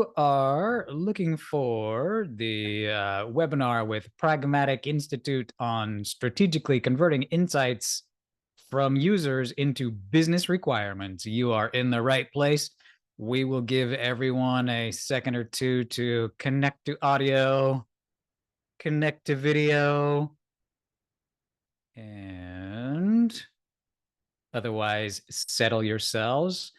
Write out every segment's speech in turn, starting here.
you are looking for the webinar with Pragmatic Institute on strategically converting insights from users into business requirements, you are in the right place. We will give everyone a second or two to connect to audio, connect to video, and otherwise settle yourselves.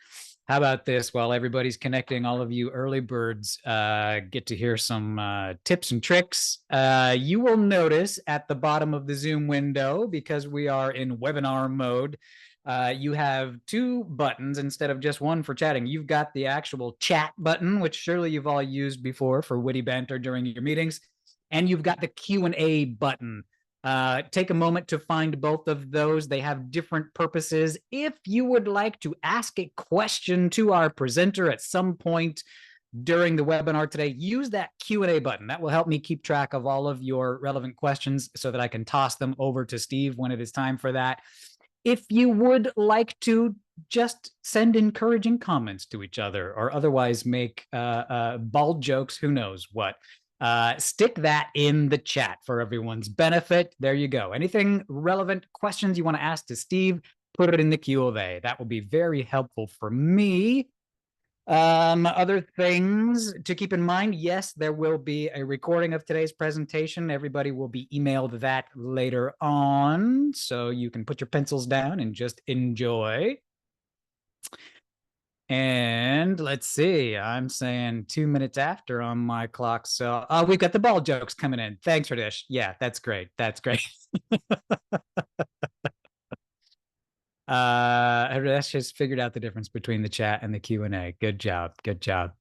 How about this? While everybody's connecting, all of you early birds get to hear some tips and tricks. You will notice at the bottom of the Zoom window, because we are in webinar mode, you have two buttons instead of just one for chatting. You've got the actual chat button, which surely you've all used before for witty banter during your meetings. And you've got the Q&A button. Take a moment to find both of those. They have different purposes. If you would like to ask a question to our presenter at some point during the webinar today, use that Q&A button. That will help me keep track of all of your relevant questions so that I can toss them over to Steve when it is time for that. If you would like to just send encouraging comments to each other or otherwise make bald jokes, who knows what, stick that in the chat for everyone's benefit. There you go. Anything relevant, questions you want to ask to Steve, put it in the Q&A. That will be very helpful for me. Other things to keep in mind, yes, there will be a recording of today's presentation. Everybody will be emailed that later on, so you can put your pencils down and just enjoy. And let's see, I'm saying 2 minutes after on my clock. So we've got the ball jokes coming in. Thanks, Radish. Yeah, that's great. That's great. Radish has figured out the difference between the chat and the Q&A. Good job. Good job.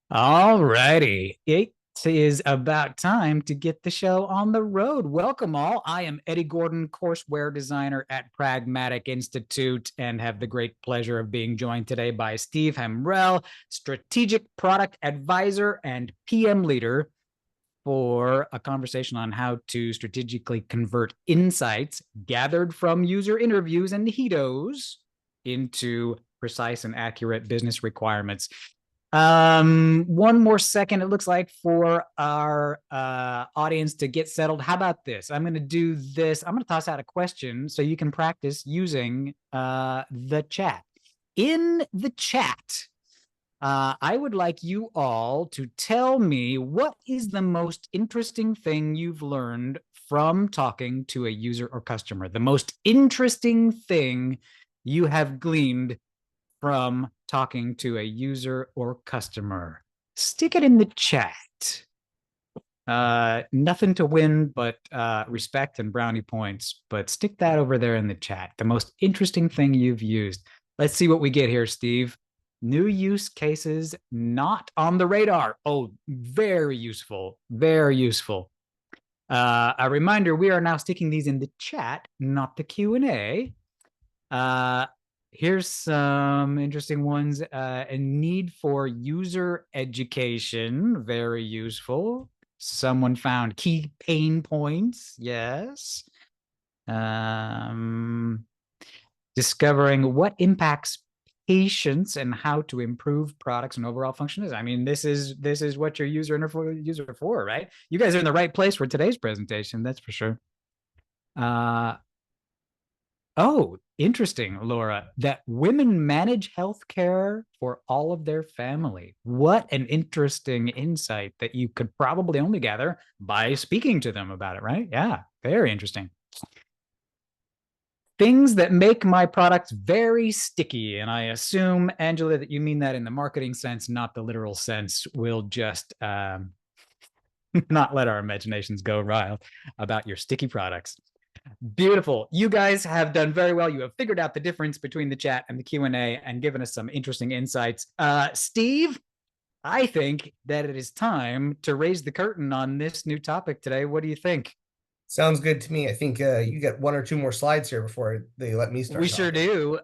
All righty. It is about time to get the show on the road. Welcome all. I am Eddie Gordon, courseware designer at Pragmatic Institute, and have the great pleasure of being joined today by Steve Hamrell, strategic product advisor and PM leader, for a conversation on how to strategically convert insights gathered from user interviews and HEDOs into precise and accurate business requirements. One more second, it looks like, for our audience to get settled. How about this? I'm going to do this. I'm going to toss out a question so you can practice using the chat. In the chat, I would like you all to tell me what is the most interesting thing you've learned from talking to a user or customer. The most interesting thing you have gleaned from talking to a user or customer. Stick it in the chat. Nothing to win but respect and brownie points, but stick that over there in the chat. The most interesting thing you've used. Let's see what we get here, Steve. New use cases not on the radar. Oh, very useful. Very useful. A reminder, we are now sticking these in the chat, not the Q&A. Here's some interesting ones. A need for user education, very useful. Someone found key pain points, yes. Discovering what impacts patients and how to improve products and overall functions. I mean, this is what your user for, right? You guys are in the right place for today's presentation, that's for sure. Oh, interesting, Laura, that women manage healthcare for all of their family. What an interesting insight that you could probably only gather by speaking to them about it, right? Yeah, very interesting. Things that make my products very sticky. And I assume, Angela, that you mean that in the marketing sense, not the literal sense. We'll just not let our imaginations go wild about your sticky products. Beautiful. You guys have done very well. You have figured out the difference between the chat and the Q&A and given us some interesting insights. Steve, I think that it is time to raise the curtain on this new topic today. What do you think? Sounds good to me. I think you got one or two more slides here before they let me start. We sure do.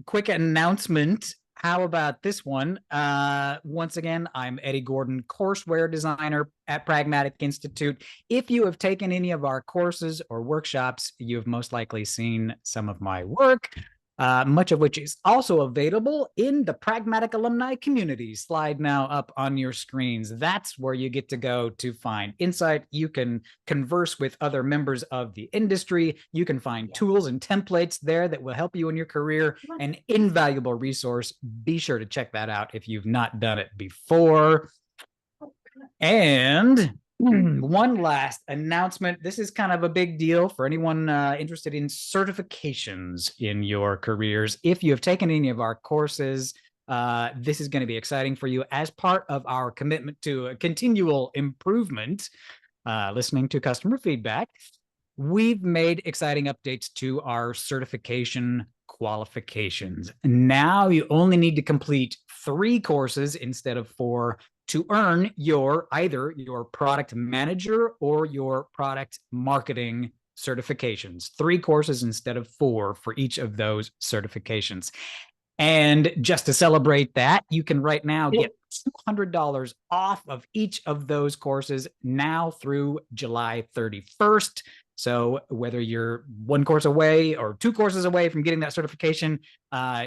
Quick announcement. How about this one? Once again, I'm Eddie Gordon, courseware designer at Pragmatic Institute. If you have taken any of our courses or workshops, you've most likely seen some of my work. much of which is also available in the Pragmatic Alumni community. Slide now up on your screens. That's where you get to go to find insight. You can converse with other members of the industry. You can find tools and templates there that will help you in your career. An invaluable resource. Be sure to check that out if you've not done it before. And one last announcement. This is kind of a big deal for anyone interested in certifications in your careers. If you have taken any of our courses, this is going to be exciting for you as part of our commitment to a continual improvement, listening to customer feedback. We've made exciting updates to our certification qualifications. Now you only need to complete 3 courses instead of 4 to earn either your product manager or your product marketing certifications. 3 courses instead of 4 for each of those certifications. And just to celebrate that, you can right now get $200 off of each of those courses now through July 31st. So whether you're 1 course away or 2 courses away from getting that certification,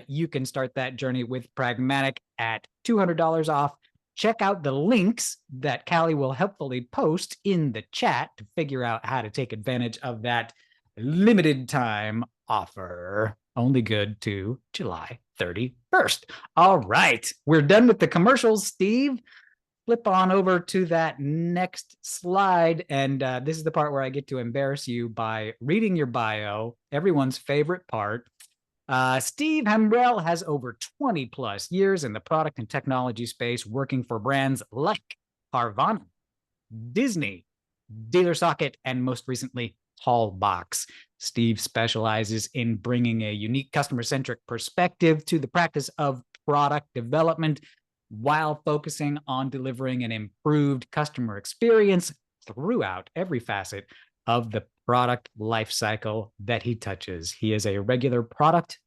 you can start that journey with Pragmatic at $200 off. Check out the links that Callie will helpfully post in the chat to figure out how to take advantage of that limited time offer. Only good to July 31st. All right, we're done with the commercials, Steve. Flip on over to that next slide. And this is the part where I get to embarrass you by reading your bio, everyone's favorite part. Steve Hamrell has over 20 plus years in the product and technology space, working for brands like Carvana, Disney, Dealer Socket, and most recently, Hallbox. Steve specializes in bringing a unique customer-centric perspective to the practice of product development while focusing on delivering an improved customer experience throughout every facet of the product lifecycle that he touches. He is a regular product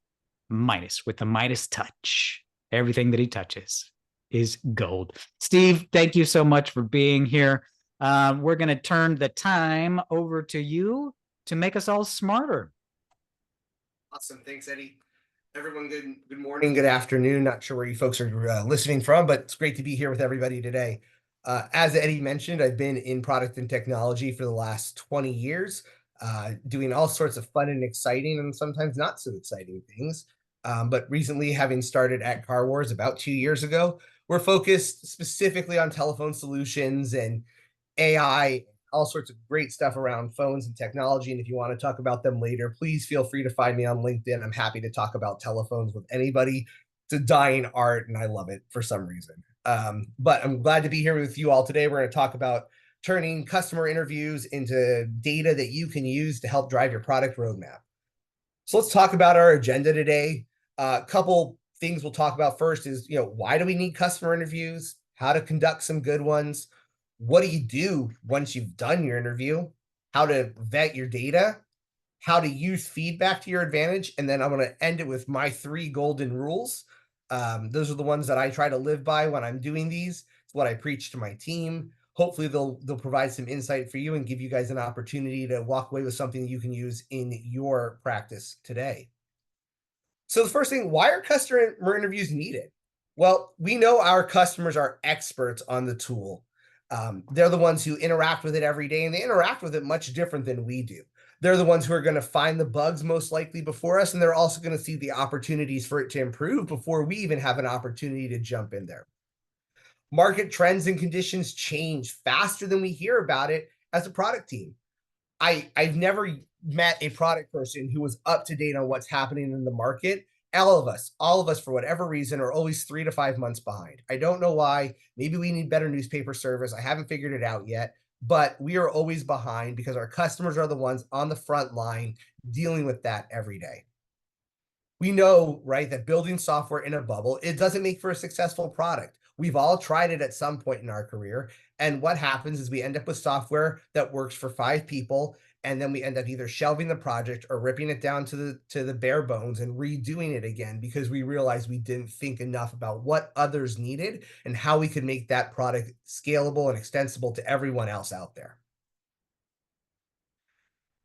Midas with the Midas touch. Everything that he touches is gold. Steve, thank you so much for being here. We're going to turn the time over to you to make us all smarter. Awesome. Thanks, Eddie. Everyone, good morning, good afternoon. Not sure where you folks are listening from, but it's great to be here with everybody today. As Eddie mentioned, I've been in product and technology for the last 20 years, doing all sorts of fun and exciting and sometimes not so exciting things. But recently, having started at Car Wars about 2 years ago, we're focused specifically on telephone solutions and AI, all sorts of great stuff around phones and technology. And if you want to talk about them later, please feel free to find me on LinkedIn. I'm happy to talk about telephones with anybody. It's a dying art, and I love it for some reason. But I'm glad to be here with you all today. We're going to talk about turning customer interviews into data that you can use to help drive your product roadmap. So let's talk about our agenda today. A couple things we'll talk about first is, why do we need customer interviews? How to conduct some good ones? What do you do once you've done your interview? How to vet your data? How to use feedback to your advantage? And then I'm going to end it with my 3 golden rules. Those are the ones that I try to live by when I'm doing these. It's what I preach to my team. Hopefully they'll provide some insight for you and give you guys an opportunity to walk away with something you can use in your practice today. So the first thing, why are customer interviews needed? Well, we know our customers are experts on the tool. They're the ones who interact with it every day, and they interact with it much different than we do. They're the ones who are going to find the bugs most likely before us, and they're also going to see the opportunities for it to improve before we even have an opportunity to jump in there. Market trends and conditions change faster than we hear about it as a product team. I've never met a product person who was up to date on what's happening in the market. All of us, for whatever reason, are always 3 to 5 months behind. I don't know why. Maybe we need better newspaper service. I haven't figured it out yet, but we are always behind because our customers are the ones on the front line dealing with that every day. We know, right, that building software in a bubble, it doesn't make for a successful product. We've all tried it at some point in our career. And what happens is we end up with software that works for 5 people. And then we end up either shelving the project or ripping it down to the bare bones and redoing it again because we realized we didn't think enough about what others needed and how we could make that product scalable and extensible to everyone else out there.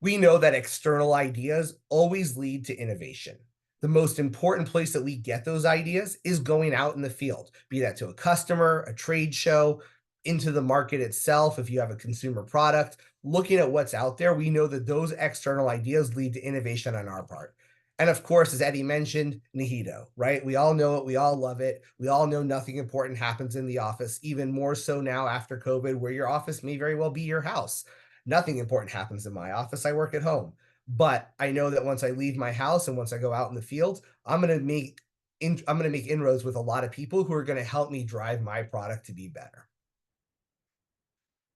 We know that external ideas always lead to innovation. The most important place that we get those ideas is going out in the field, be that to a customer, a trade show, into the market itself. If you have a consumer product, looking at what's out there, we know that those external ideas lead to innovation on our part. And of course, as Eddie mentioned, Nihito, right? We all know it. We all love it. We all know nothing important happens in the office, even more so now after COVID, where your office may very well be your house. Nothing important happens in my office. I work at home. But I know that once I leave my house and once I go out in the field, I'm going to make inroads with a lot of people who are going to help me drive my product to be better.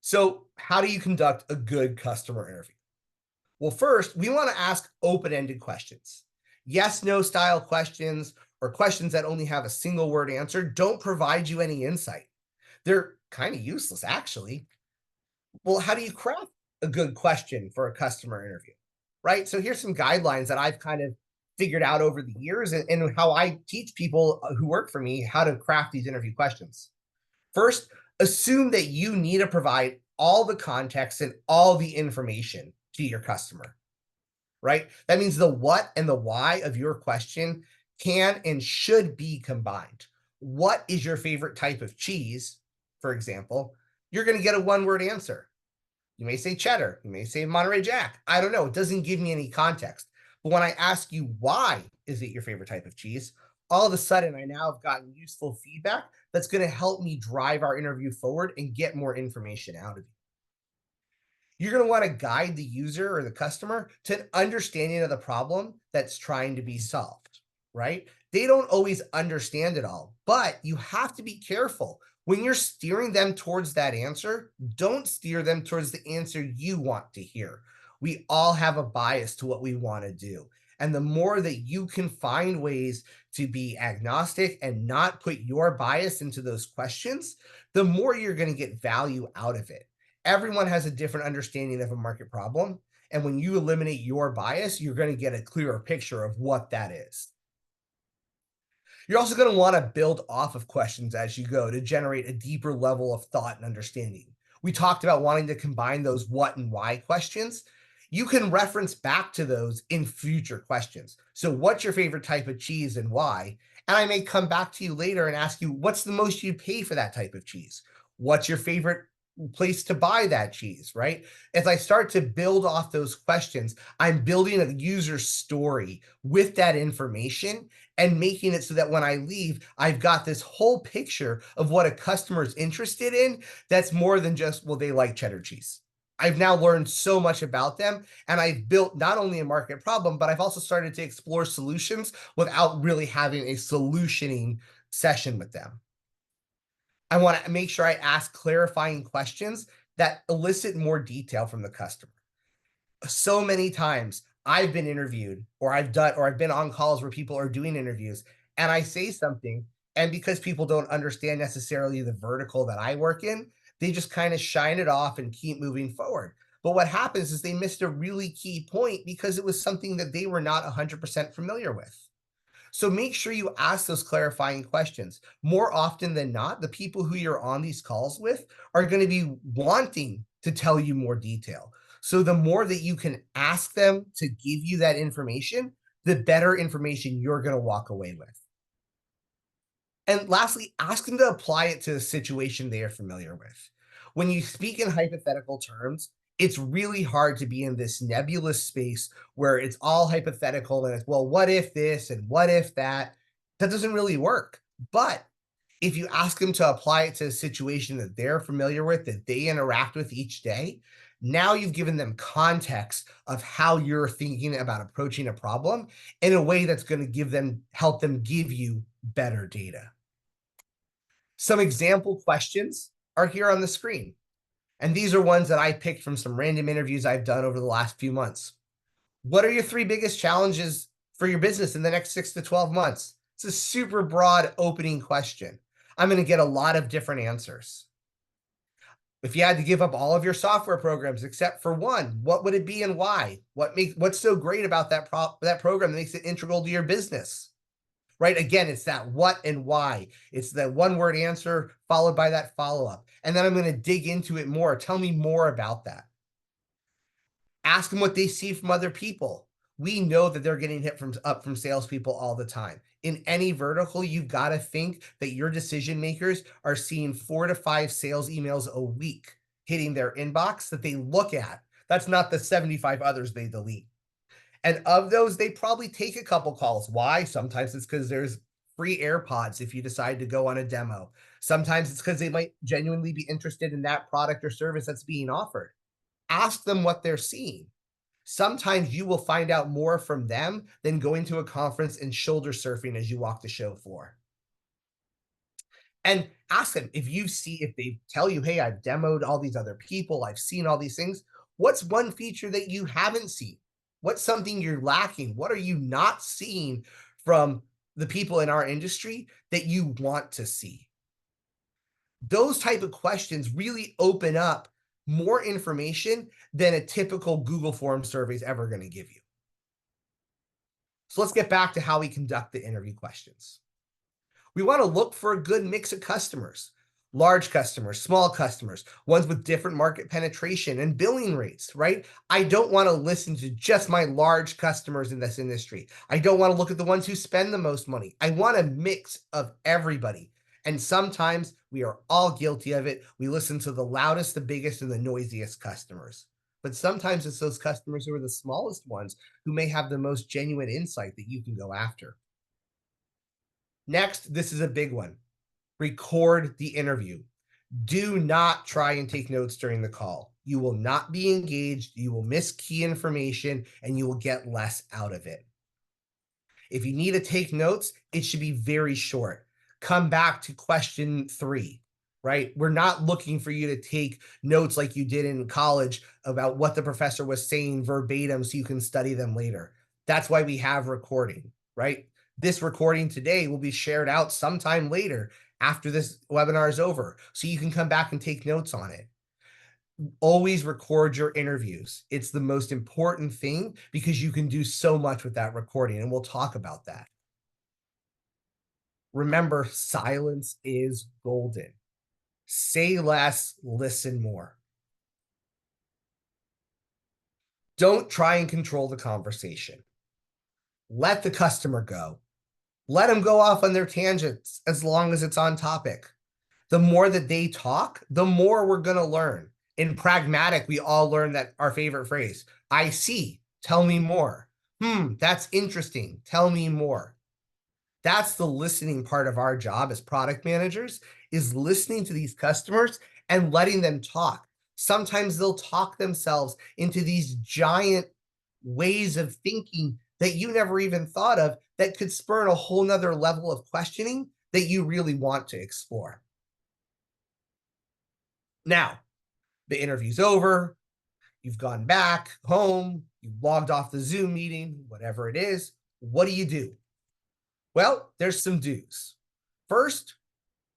So, how do you conduct a good customer interview? Well, first, we want to ask open-ended questions. Yes, no style questions or questions that only have a single word answer don't provide you any insight. They're kind of useless, actually. Well, how do you craft a good question for a customer interview? Right? So here's some guidelines that I've kind of figured out over the years and how I teach people who work for me how to craft these interview questions. First, assume that you need to provide all the context and all the information to your customer, right? That means the what and the why of your question can and should be combined. What is your favorite type of cheese, for example? You're going to get a one-word answer. You may say cheddar, you may say Monterey Jack. I don't know. It doesn't give me any context. But when I ask you why is it your favorite type of cheese, all of a sudden I now have gotten useful feedback that's going to help me drive our interview forward and get more information out of you. You're going to want to guide the user or the customer to an understanding of the problem that's trying to be solved, right? They don't always understand it all, but you have to be careful. When you're steering them towards that answer, don't steer them towards the answer you want to hear. We all have a bias to what we want to do. And the more that you can find ways to be agnostic and not put your bias into those questions, the more you're going to get value out of it. Everyone has a different understanding of a market problem. And when you eliminate your bias, you're going to get a clearer picture of what that is. You're also going to want to build off of questions as you go to generate a deeper level of thought and understanding. We talked about wanting to combine those what and why questions. You can reference back to those in future questions. So, what's your favorite type of cheese and why? And I may come back to you later and ask you, what's the most you'd pay for that type of cheese? What's your favorite place to buy that cheese, right? As I start to build off those questions, I'm building a user story with that information and making it so that when I leave, I've got this whole picture of what a customer is interested in that's more than just, well, they like cheddar cheese. I've now learned so much about them, and I've built not only a market problem, but I've also started to explore solutions without really having a solutioning session with them. I want to make sure I ask clarifying questions that elicit more detail from the customer. So many times I've been interviewed or I've been on calls where people are doing interviews and I say something, and because people don't understand necessarily the vertical that I work in, they just kind of shine it off and keep moving forward. But what happens is they missed a really key point because it was something that they were not 100% familiar with. So make sure you ask those clarifying questions. More often than not, the people who you're on these calls with are going to be wanting to tell you more detail. So the more that you can ask them to give you that information, the better information you're going to walk away with. And lastly, ask them to apply it to a situation they are familiar with. When you speak in hypothetical terms, it's really hard to be in this nebulous space where it's all hypothetical and it's, well, what if this and what if that? That doesn't really work. But if you ask them to apply it to a situation that they're familiar with, that they interact with each day, now you've given them context of how you're thinking about approaching a problem in a way that's going to help them give you better data. Some example questions are here on the screen. And these are ones that I picked from some random interviews I've done over the last few months. What are your 3 biggest challenges for your business in the next 6 to 12 months? It's a super broad opening question. I'm going to get a lot of different answers. If you had to give up all of your software programs except for one, what would it be and why? What's so great about that program that makes it integral to your business? Right? Again, it's that what and why. It's that one word answer followed by that follow-up. And then I'm going to dig into it more. Tell me more about that. Ask them what they see from other people. We know that they're getting hit from salespeople all the time. In any vertical, you've got to think that your decision makers are seeing 4 to 5 sales emails a week hitting their inbox that they look at. That's not the 75 others they delete. And of those, they probably take a couple calls. Why? Sometimes it's because there's free AirPods if you decide to go on a demo. Sometimes it's because they might genuinely be interested in that product or service that's being offered. Ask them what they're seeing. Sometimes you will find out more from them than going to a conference and shoulder surfing as you walk the show floor. And ask them if they tell you, hey, I've demoed all these other people, I've seen all these things. What's one feature that you haven't seen? What's something you're lacking? What are you not seeing from the people in our industry that you want to see? Those type of questions really open up more information than a typical Google form survey is ever going to give you. So let's get back to how we conduct the interview questions. We want to look for a good mix of customers, large customers, small customers, ones with different market penetration and billing rates, right? I don't want to listen to just my large customers in this industry. I don't want to look at the ones who spend the most money. I want a mix of everybody. And sometimes we are all guilty of it. We listen to the loudest, the biggest, and the noisiest customers. But sometimes it's those customers who are the smallest ones who may have the most genuine insight that you can go after. Next, this is a big one. Record the interview. Do not try and take notes during the call. You will not be engaged, you will miss key information, and you will get less out of it. If you need to take notes, it should be very short. Come back to question 3, right? We're not looking for you to take notes like you did in college about what the professor was saying verbatim so you can study them later. That's why we have recording, right? This recording today will be shared out sometime later after this webinar is over, so you can come back and take notes on it. Always record your interviews. It's the most important thing because you can do so much with that recording, and we'll talk about that. Remember, silence is golden. Say less, listen more. Don't try and control the conversation. Let the customer go. Let them go off on their tangents as long as it's on topic. The more that they talk, the more we're going to learn. In pragmatic, we all learn that our favorite phrase, I see, tell me more. That's interesting, tell me more. That's the listening part of our job as product managers, is listening to these customers and letting them talk. Sometimes they'll talk themselves into these giant ways of thinking that you never even thought of that could spur a whole nother level of questioning that you really want to explore. Now, the interview's over, you've gone back home, you've logged off the Zoom meeting, whatever it is. What do? Well, there's some do's. First,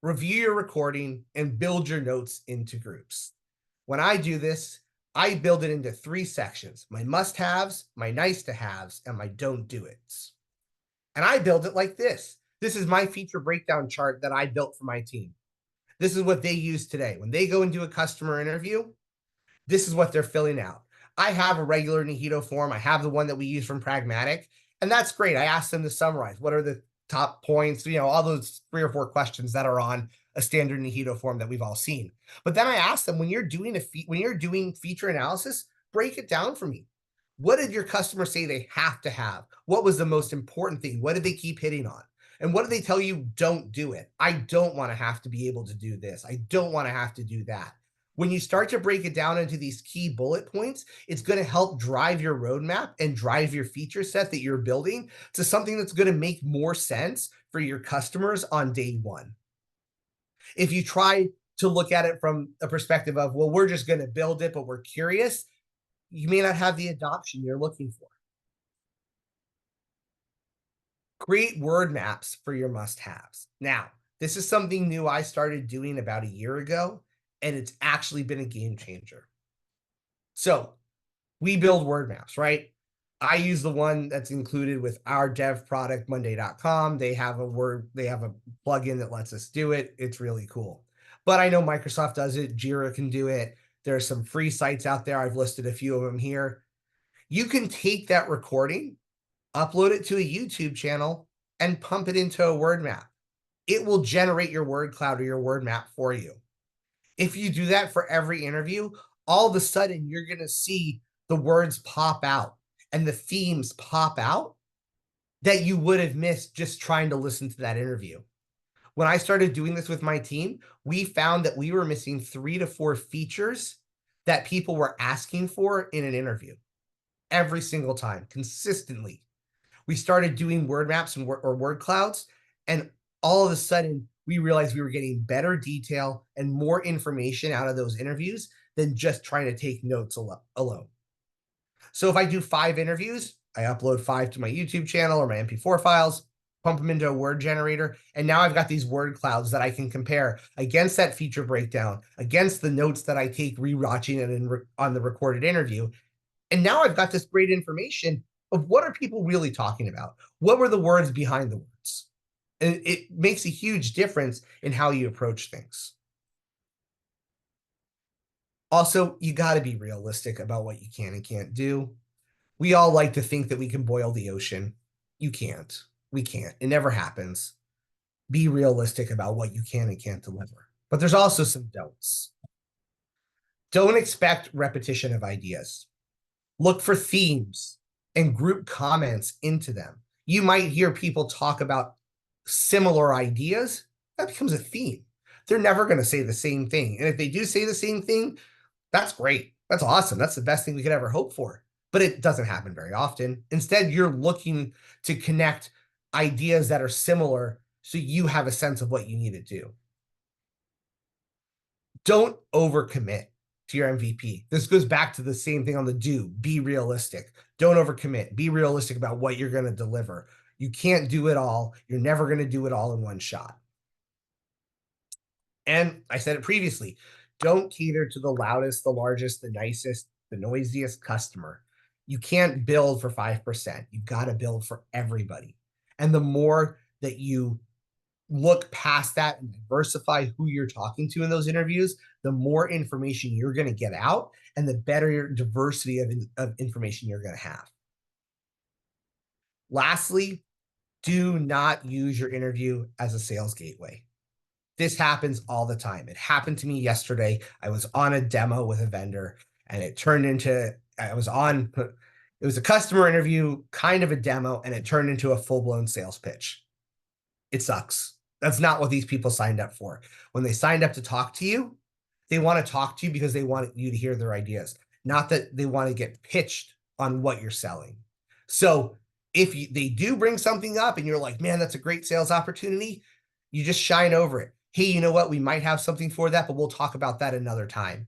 review your recording and build your notes into groups. When I do this, I build it into 3 sections: my must-haves, my nice-to-haves, and my don't-do-its. And I build it like this. This is my feature breakdown chart that I built for my team. This is what they use today. When they go into a customer interview, this is what they're filling out. I have a regular Nihito form. I have the one that we use from Pragmatic, and that's great. I asked them to summarize what are the top points, all those 3 or 4 questions that are on a standard Nihito form that we've all seen. But then I asked them, when you're doing feature analysis, break it down for me. What did your customer say they have to have? What was the most important thing? What did they keep hitting on? And what do they tell you? Don't do it. I don't want to have to be able to do this. I don't want to have to do that. When you start to break it down into these key bullet points, it's going to help drive your roadmap and drive your feature set that you're building to something that's going to make more sense for your customers on day one. If you try to look at it from a perspective of, well, we're just going to build it, but we're curious, you may not have the adoption you're looking for. Create word maps for your must-haves. Now, this is something new I started doing about a year ago, and it's actually been a game changer. So we build word maps, right? I use the one that's included with our dev product, monday.com. They have a plugin that lets us do it. It's really cool. But I know Microsoft does it. Jira can do it. There are some free sites out there. I've listed a few of them here. You can take that recording, upload it to a YouTube channel, and pump it into a word map. It will generate your word cloud or your word map for you. If you do that for every interview, all of a sudden you're going to see the words pop out and the themes pop out that you would have missed just trying to listen to that interview. When I started doing this with my team, we found that we were missing 3 to 4 features that people were asking for in an interview every single time, consistently. We started doing word maps and or word clouds, and all of a sudden we realized we were getting better detail and more information out of those interviews than just trying to take notes alone. So if I do 5 interviews, I upload 5 to my YouTube channel or my MP4 files, pump them into a word generator, and now I've got these word clouds that I can compare against that feature breakdown, against the notes that I take rewatching it on the recorded interview. And now I've got this great information of what are people really talking about? What were the words behind the words? And it makes a huge difference in how you approach things. Also, you got to be realistic about what you can and can't do. We all like to think that we can boil the ocean. You can't. We can't. It never happens. Be realistic about what you can and can't deliver. But there's also some don'ts. Don't expect repetition of ideas. Look for themes and group comments into them. You might hear people talk about similar ideas. That becomes a theme. They're never going to say the same thing. And if they do say the same thing, that's great. That's awesome. That's the best thing we could ever hope for. But it doesn't happen very often. Instead, you're looking to connect ideas that are similar so you have a sense of what you need to do. Don't overcommit to your MVP. This goes back to the same thing on the do. Be realistic. Don't overcommit. Be realistic about what you're going to deliver. You can't do it all. You're never going to do it all in one shot. And I said it previously, don't cater to the loudest, the largest, the nicest, the noisiest customer. You can't build for 5%. You've got to build for everybody. And the more that you look past that and diversify who you're talking to in those interviews, the more information you're going to get out and the better your diversity of information you're going to have. Lastly, do not use your interview as a sales gateway. This happens all the time. It happened to me yesterday. I was on a demo with a vendor and it turned into, it was a customer interview, kind of a demo, and it turned into a full-blown sales pitch. It sucks. That's not what these people signed up for. When they signed up to talk to you, they want to talk to you because they want you to hear their ideas, not that they want to get pitched on what you're selling. So if they do bring something up and you're like, man, that's a great sales opportunity, you just shine over it. Hey, you know what? We might have something for that, but we'll talk about that another time.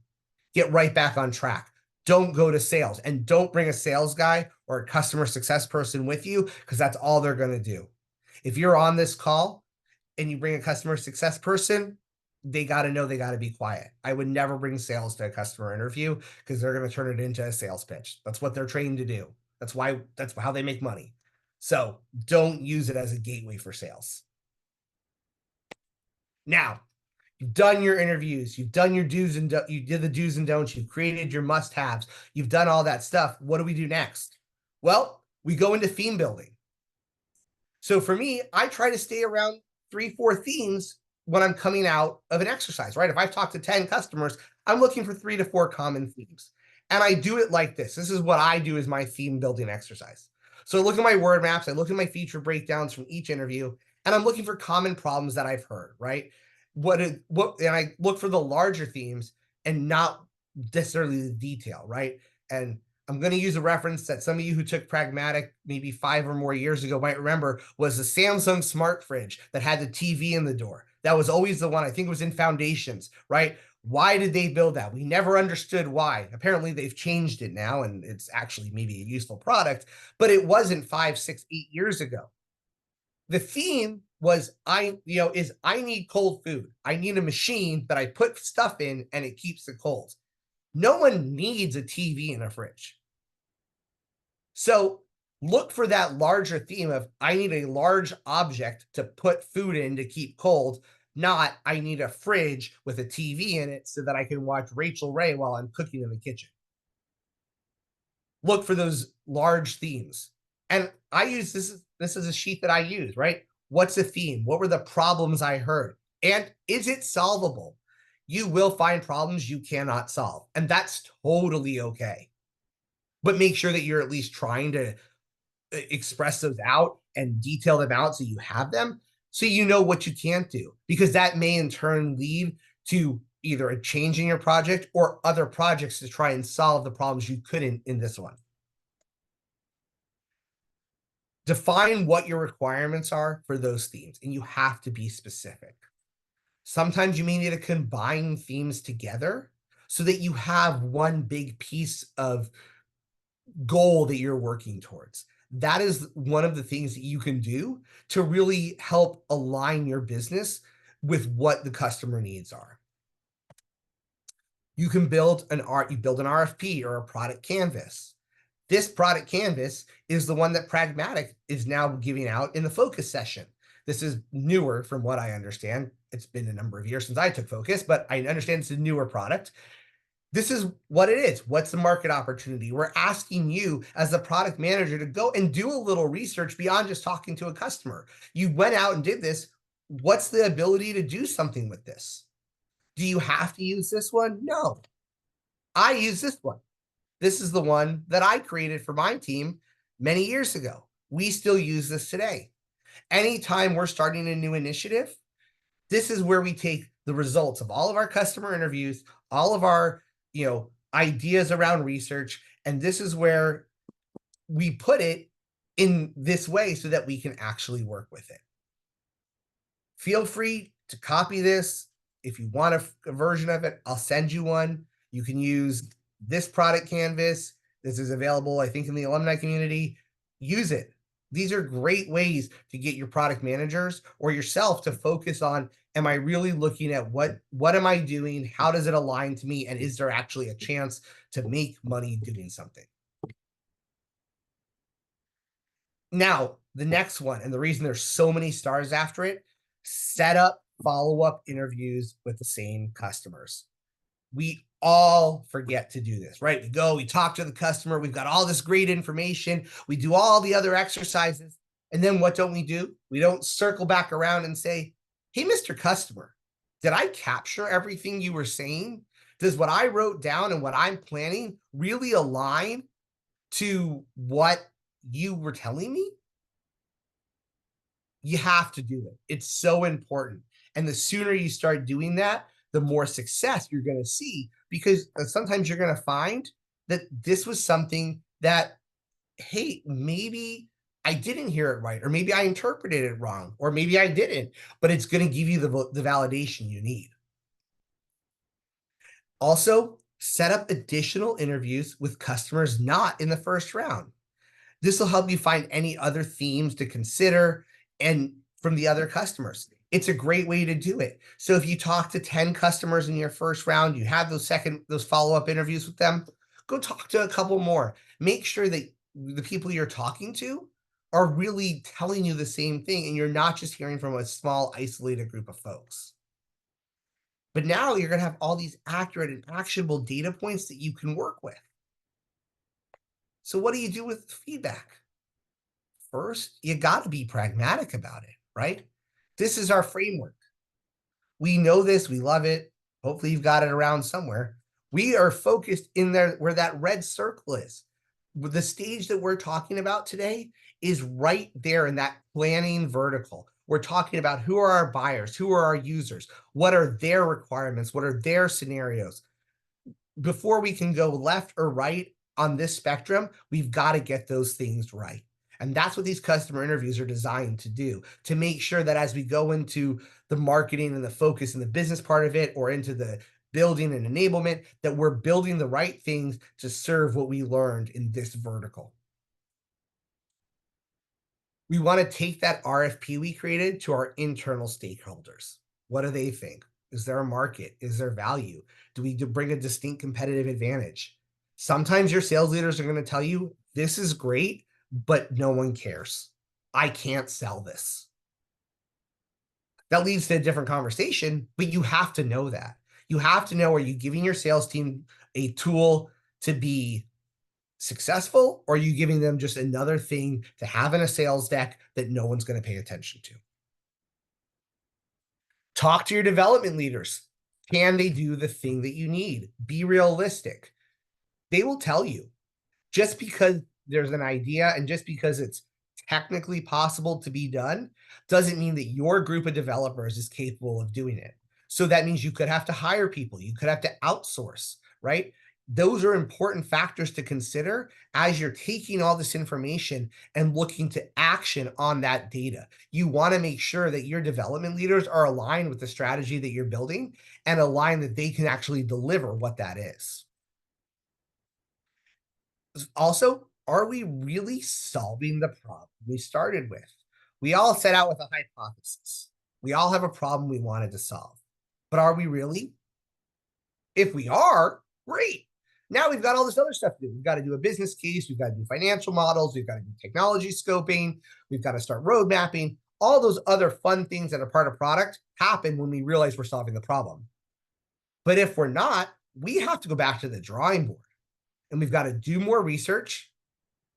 Get right back on track. Don't go to sales, and don't bring a sales guy or a customer success person with you because that's all they're going to do. If you're on this call and you bring a customer success person, they got to know they got to be quiet. I would never bring sales to a customer interview because they're going to turn it into a sales pitch. That's what they're trained to do. That's how they make money. So don't use it as a gateway for sales. Now, you've done your interviews, you've done your do's and you did the do's and don'ts, you've created your must-haves, you've done all that stuff. What do we do next? Well, we go into theme building. So for me, I try to stay around 3-4 themes when I'm coming out of an exercise, right? If I've talked to 10 customers, I'm looking for 3 to 4 common themes. And I do it like this. This is what I do as my theme building exercise. So I look at my word maps, I look at my feature breakdowns from each interview, and I'm looking for common problems that I've heard, right? And I look for the larger themes and not necessarily the detail, right? And I'm going to use a reference that some of you who took Pragmatic maybe 5 or more years ago might remember, was the Samsung smart fridge that had the TV in the door. That was always the one. I think it was in Foundations, right? Why did they build that? We never understood why. Apparently they've changed it now and it's actually maybe a useful product, but it wasn't 5, 6, 8 years ago. The theme was I need cold food. I need a machine that I put stuff in and it keeps it cold. No one needs a TV in a fridge. So look for that larger theme of I need a large object to put food in to keep cold, not I need a fridge with a TV in it so that I can watch Rachel Ray while I'm cooking in the kitchen. look for those large themes. And I use this is a sheet that I use, right? What's the theme? What were the problems I heard? And is it solvable? You will find problems you cannot solve, and that's totally okay. But make sure that you're at least trying to express those out and detail them out so you have them, so you know what you can't do, because that may in turn lead to either a change in your project or other projects to try and solve the problems you couldn't in this one. Define what your requirements are for those themes, and you have to be specific. Sometimes you may need to combine themes together so that you have one big piece of goal that you're working towards. That is one of the things that you can do to really help align your business with what the customer needs are. You can build an RFP or a product canvas. This product canvas is the one that Pragmatic is now giving out in the focus session. This is newer from what I understand. It's been a number of years since I took focus, but I understand it's a newer product. This is what it is. What's the market opportunity? We're asking you as the product manager to go and do a little research beyond just talking to a customer. You went out and did this. What's the ability to do something with this? Do you have to use this one? No. I use this one. This is the one that I created for my team many years ago. We still use this today. Anytime we're starting a new initiative, this is where we take the results of all of our customer interviews, all of our ideas around research, and this is where we put it in this way so that we can actually work with it. Feel free to copy this. If you want a version of it, I'll send you one. You can use this product canvas. This is available, I think, in the alumni community. Use it. These are great ways to get your product managers or yourself to focus on, am I really looking at what am I doing? How does it align to me? And is there actually a chance to make money doing something? Now, the next one, and the reason there's so many stars after it, set up follow-up interviews with the same customers. We all forget to do this, right? We talk to the customer, we've got all this great information, we do all the other exercises, and then what don't we do? We don't circle back around and say, hey, Mr. Customer, did I capture everything you were saying? Does what I wrote down and what I'm planning really align to what you were telling me? You have to do it. It's so important. And the sooner you start doing that, the more success you're going to see, because sometimes you're going to find that this was something that, hey, maybe I didn't hear it right, or maybe I interpreted it wrong, or maybe I didn't, but it's going to give you the validation you need. Also, set up additional interviews with customers not in the first round. This will help you find any other themes to consider and from the other customers. It's a great way to do it. So if you talk to 10 customers in your first round, you have those follow-up interviews with them, go talk to a couple more. Make sure that the people you're talking to are really telling you the same thing, and you're not just hearing from a small, isolated group of folks. But now you're going to have all these accurate and actionable data points that you can work with. So what do you do with feedback? First, you got to be pragmatic about it, right? This is our framework. We know this, we love it. Hopefully you've got it around somewhere. We are focused in there where that red circle is. The stage that we're talking about today is right there in that planning vertical. We're talking about who are our buyers, who are our users, what are their requirements, what are their scenarios. Before we can go left or right on this spectrum, we've got to get those things right. And that's what these customer interviews are designed to do, to make sure that as we go into the marketing and the focus and the business part of it, or into the building and enablement, that we're building the right things to serve what we learned in this vertical. We want to take that RFP we created to our internal stakeholders. What do they think? Is there a market? Is there value? Do we bring a distinct competitive advantage? Sometimes your sales leaders are going to tell you, this is great, but no one cares. I can't sell this. That leads to a different conversation, but you have to know that. You have to know, are you giving your sales team a tool to be successful, or are you giving them just another thing to have in a sales deck that no one's going to pay attention to? Talk to your development leaders. Can they do the thing that you need? Be realistic. They will tell you. Just because there's an idea and just because it's technically possible to be done doesn't mean that your group of developers is capable of doing it. So that means you could have to hire people, you could have to outsource, right? Those are important factors to consider as you're taking all this information and looking to action on that data. You want to make sure that your development leaders are aligned with the strategy that you're building and aligned that they can actually deliver what that is. Also, are we really solving the problem we started with? We all set out with a hypothesis. We all have a problem we wanted to solve. But are we really? If we are, great. Now we've got all this other stuff to do. We've got to do a business case. We've got to do financial models. We've got to do technology scoping. We've got to start road mapping. All those other fun things that are part of product happen when we realize we're solving the problem. But if we're not, we have to go back to the drawing board and we've got to do more research,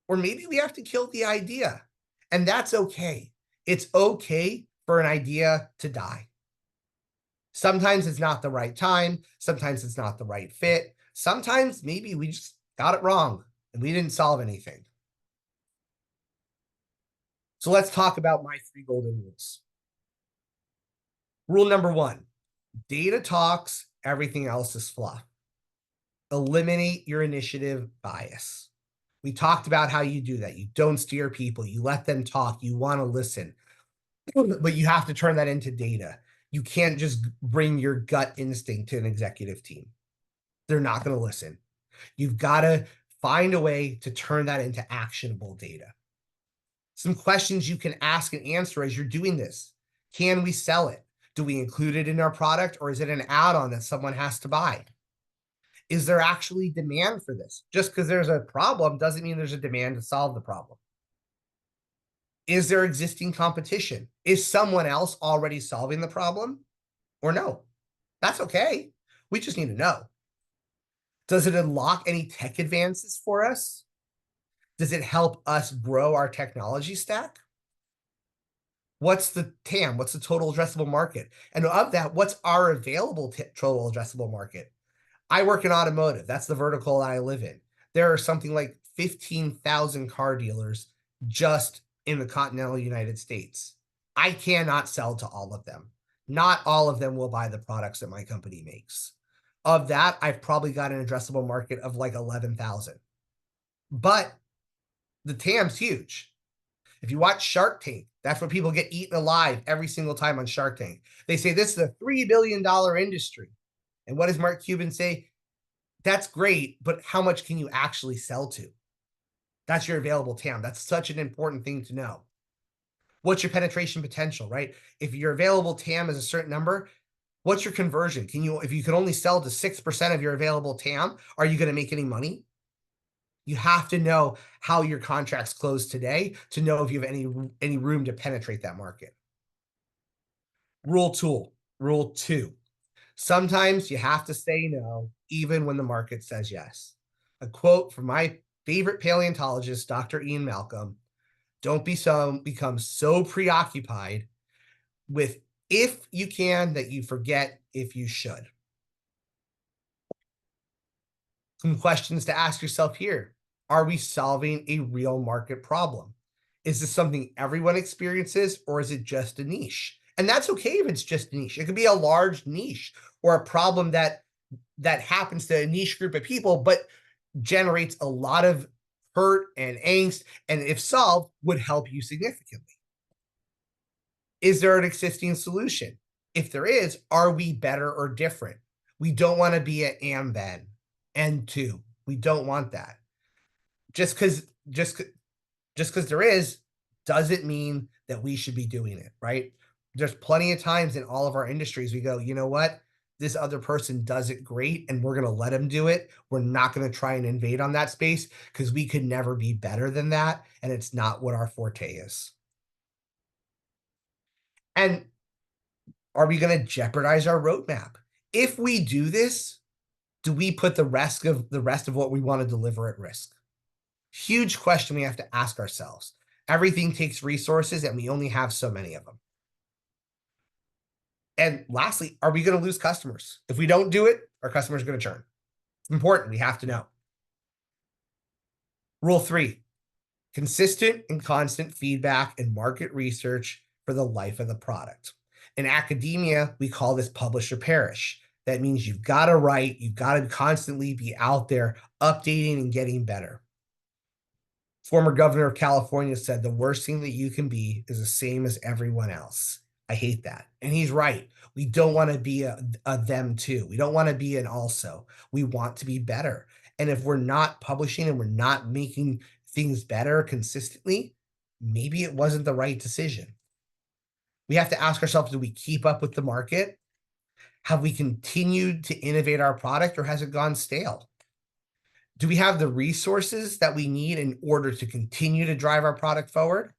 or maybe we have to kill the idea. And that's okay. It's okay for an idea to die. Sometimes it's not the right time. Sometimes it's not the right fit. Sometimes maybe we just got it wrong and we didn't solve anything. So let's talk about my 3 golden rules. Rule number 1, data talks, everything else is fluff. Eliminate your initiative bias. We talked about how you do that. You don't steer people. You let them talk. You want to listen. But you have to turn that into data. You can't just bring your gut instinct to an executive team. They're not going to listen. You've got to find a way to turn that into actionable data. Some questions you can ask and answer as you're doing this. Can we sell it? Do we include it in our product, or is it an add-on that someone has to buy? Is there actually demand for this? Just because there's a problem doesn't mean there's a demand to solve the problem. Is there existing competition? Is someone else already solving the problem? Or no? That's okay. We just need to know. Does it unlock any tech advances for us? Does it help us grow our technology stack? What's the TAM? What's the total addressable market? And of that, what's our available total addressable market? I work in automotive. That's the vertical I live in. There are something like 15,000 car dealers just in the continental United States. I cannot sell to all of them. Not all of them will buy the products that my company makes. Of that, I've probably got an addressable market of like 11,000. But the TAM's huge. If you watch Shark Tank, that's where people get eaten alive every single time on Shark Tank. They say this is a $3 billion industry. And what does Mark Cuban say? That's great, but how much can you actually sell to? That's your available TAM. That's such an important thing to know. What's your penetration potential, right? If your available TAM is a certain number, what's your conversion? If you can only sell to 6% of your available TAM, are you going to make any money? You have to know how your contracts close today to know if you have any room to penetrate that market. Rule 2. Sometimes you have to say no, even when the market says yes. A quote from my favorite paleontologist, Dr. Ian Malcolm: don't become so preoccupied with if you can that you forget if you should. Some questions to ask yourself here. Are we solving a real market problem? Is this something everyone experiences, or is it just a niche? And that's okay if it's just a niche. It could be a large niche or a problem that happens to a niche group of people, but generates a lot of hurt and angst, and if solved, would help you significantly. Is there an existing solution? If there is, are we better or different? We don't want to be an and then, and two. We don't want that. Just because there is, doesn't mean that we should be doing it, right? There's plenty of times in all of our industries we go, you know what? This other person does it great and we're going to let them do it. We're not going to try and invade on that space because we could never be better than that. And it's not what our forte is. And are we going to jeopardize our roadmap? If we do this, do we put the rest of what we want to deliver at risk? Huge question we have to ask ourselves. Everything takes resources and we only have so many of them. And lastly, are we going to lose customers? If we don't do it, our customers are going to churn. It's important. We have to know. Rule 3, consistent and constant feedback and market research for the life of the product. In academia, we call this publish or perish. That means you've got to write, you've got to constantly be out there updating and getting better. Former governor of California said the worst thing that you can be is the same as everyone else. I hate that. And he's right. We don't want to be a them too. We don't want to be an also. We want to be better. And if we're not publishing and we're not making things better consistently, maybe it wasn't the right decision. We have to ask ourselves, do we keep up with the market? Have we continued to innovate our product, or has it gone stale? Do we have the resources that we need in order to continue to drive our product forward?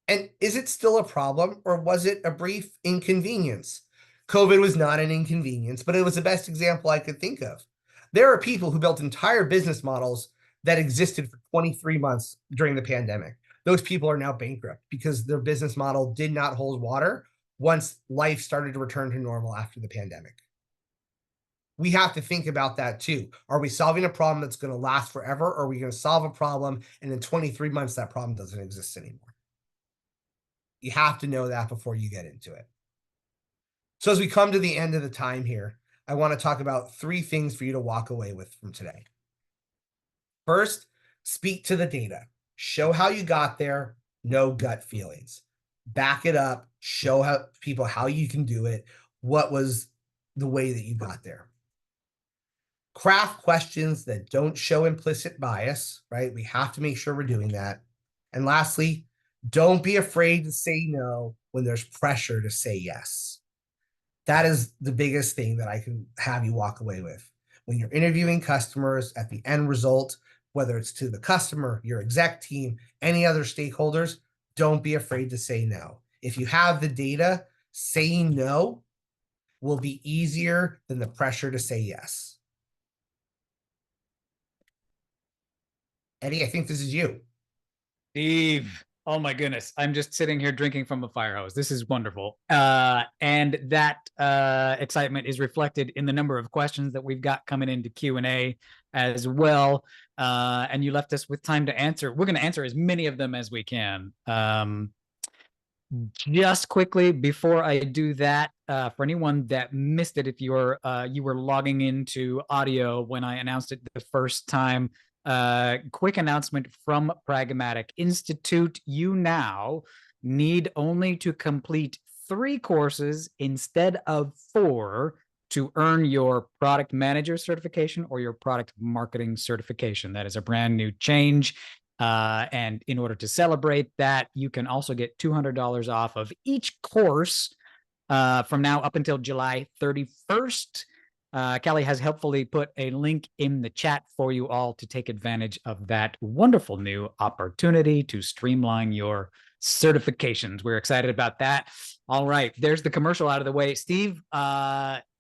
And is it still a problem, or was it a brief inconvenience? COVID was not an inconvenience, but it was the best example I could think of. There are people who built entire business models that existed for 23 months during the pandemic. Those people are now bankrupt because their business model did not hold water once life started to return to normal after the pandemic. We have to think about that too. Are we solving a problem that's going to last forever, or are we going to solve a problem and in 23 months that problem doesn't exist anymore? You have to know that before you get into it. So as we come to the end of the time here, I want to talk about 3 things for you to walk away with from today. First, speak to the data. Show how you got there, no gut feelings. Back it up, show people how you can do it, what was the way that you got there. Craft questions that don't show implicit bias, right? We have to make sure we're doing that. And lastly, don't be afraid to say no when there's pressure to say yes. That is the biggest thing that I can have you walk away with. When you're interviewing customers, at the end result, whether it's to the customer, your exec team, any other stakeholders, don't be afraid to say no. If you have the data, saying no will be easier than the pressure to say yes. Eddie, I think this is you. Steve, oh my goodness. I'm just sitting here drinking from a fire hose. This is wonderful. And that excitement is reflected in the number of questions that we've got coming into Q&A as well. And you left us with time to answer. We're going to answer as many of them as we can. Just quickly before I do that, for anyone that missed it, if you were logging into audio when I announced it the first time, quick announcement from Pragmatic Institute. You now need only to complete 3 courses instead of 4 to earn your product manager certification or your product marketing certification. That is a brand new change. And in order to celebrate that, you can also get $200 off of each course from now up until July 31st. Kelly has helpfully put a link in the chat for you all to take advantage of that wonderful new opportunity to streamline your certifications. We're excited about that. All right, there's the commercial out of the way. Steve,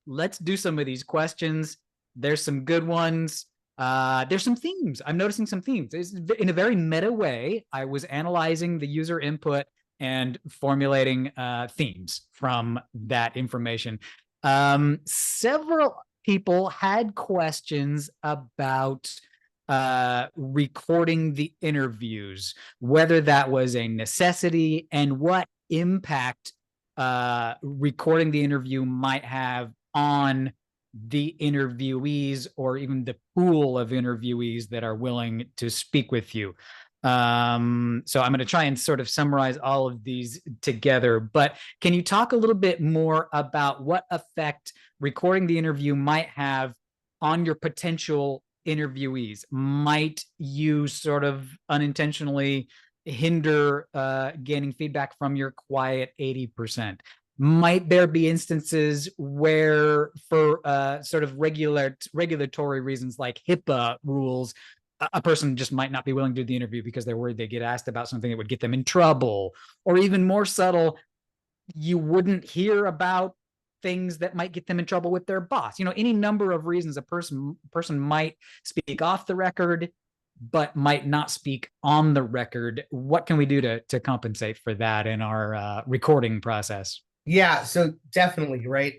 let's do some of these questions. There's some good ones. There's some themes. I'm noticing some themes. In a very meta way, I was analyzing the user input and formulating themes from that information. Several people had questions about recording the interviews, whether that was a necessity and what impact recording the interview might have on the interviewees or even the pool of interviewees that are willing to speak with you. So I'm going to try and sort of summarize all of these together, but can you talk a little bit more about what effect recording the interview might have on your potential interviewees? Might you sort of unintentionally hinder gaining feedback from your quiet 80%? Might there be instances where, for sort of regulatory reasons like HIPAA rules, a person just might not be willing to do the interview because they're worried they get asked about something that would get them in trouble? Or even more subtle, you wouldn't hear about things that might get them in trouble with their boss. You know, any number of reasons a person might speak off the record but might not speak on the record. What can we do to compensate for that in our recording process? Yeah, so definitely, right?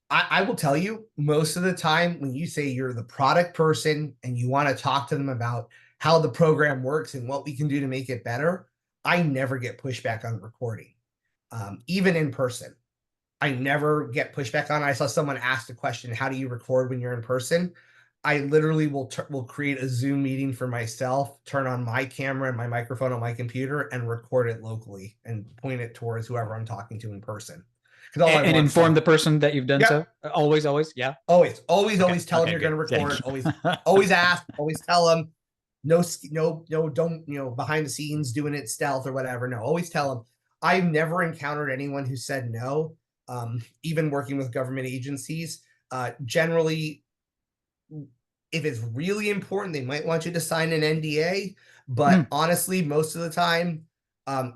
I will tell you, most of the time when you say you're the product person and you want to talk to them about how the program works and what we can do to make it better, I never get pushback on recording, even in person. I never get pushback on. I saw someone ask the question, "How do you record when you're in person?" I literally will create a Zoom meeting for myself, turn on my camera and my microphone on my computer, and record it locally and point it towards whoever I'm talking to in person. Because all I And want inform some. the person that you've done so. Yep. Always, yeah. Always, Okay, always tell them okay, you're going good. to Thank record. Always, you. always ask. Always tell them. No, no, don't behind the scenes doing it stealth or whatever. No, always tell them. I've never encountered anyone who said no. Even working with government agencies, generally, if it's really important, they might want you to sign an NDA. But honestly, most of the time,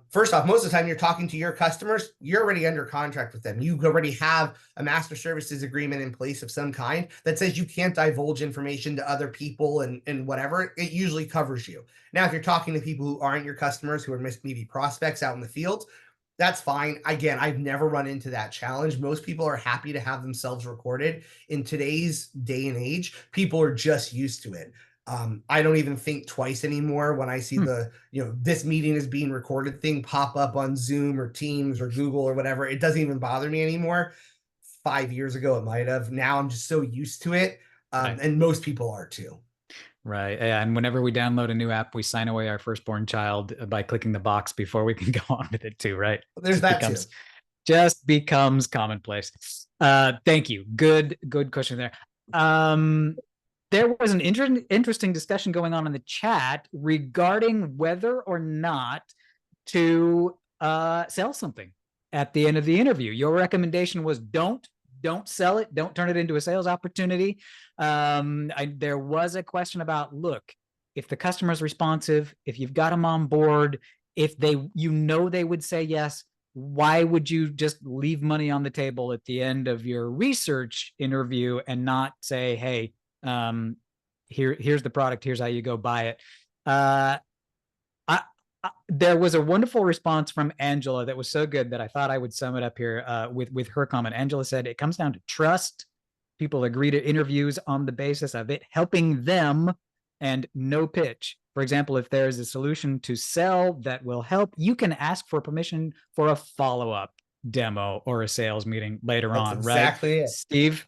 first off, most of the time you're talking to your customers, you're already under contract with them. You already have a master services agreement in place of some kind that says you can't divulge information to other people and whatever. It usually covers you. Now, if you're talking to people who aren't your customers, who are maybe prospects out in the field, that's fine. Again, I've never run into that challenge. Most people are happy to have themselves recorded. In today's day and age, people are just used to it. I don't even think twice anymore when I see the, this meeting is being recorded thing pop up on Zoom or Teams or Google or whatever. It doesn't even bother me anymore. 5 years ago, it might have. Now I'm just so used to it. Right. And most people are too. Right. Yeah, and whenever we download a new app, we sign away our firstborn child by clicking the box before we can go on with it too, right? There's that too. Just becomes commonplace. Thank you. Good question there. There was an interesting discussion going on in the chat regarding whether or not to sell something at the end of the interview. Your recommendation was don't sell it. Don't turn it into a sales opportunity. There was a question about, look, if the customer's responsive, if you've got them on board, if they would say yes, why would you just leave money on the table at the end of your research interview and not say, hey, here's the product, here's how you go buy it? There was a wonderful response from Angela that was so good that I thought I would sum it up here with her comment. Angela said, it comes down to trust. People agree to interviews on the basis of it helping them and no pitch. For example, if there's a solution to sell that will help, you can ask for permission for a follow-up demo or a sales meeting later on, exactly right? It. Steve?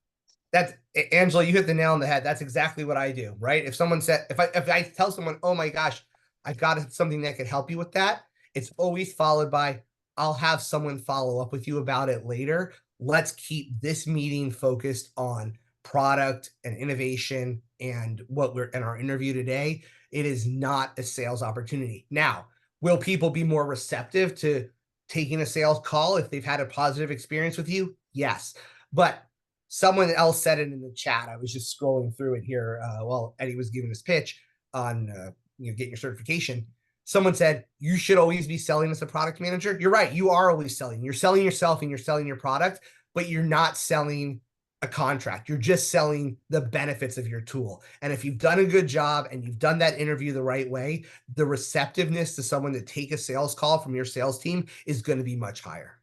That's Angela, you hit the nail on the head. That's exactly what I do, right? If someone said, if I tell someone, oh my gosh, I've got something that could help you with that, it's always followed by, I'll have someone follow up with you about it later. Let's keep this meeting focused on product and innovation and what we're in our interview today. It is not a sales opportunity. Now, will people be more receptive to taking a sales call if they've had a positive experience with you? Yes. But someone else said it in the chat. I was just scrolling through it here while Eddie was giving his pitch on getting your certification. Someone said, you should always be selling as a product manager. You're right. You are always selling. You're selling yourself and you're selling your product, but you're not selling a contract. You're just selling the benefits of your tool. And if you've done a good job and you've done that interview the right way, the receptiveness to someone to take a sales call from your sales team is going to be much higher.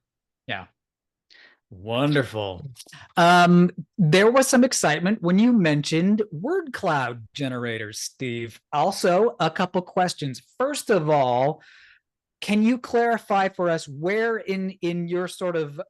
Yeah. Wonderful. There was some excitement when you mentioned word cloud generators, Steve. Also, a couple questions. First of all, can you clarify for us where in your sort of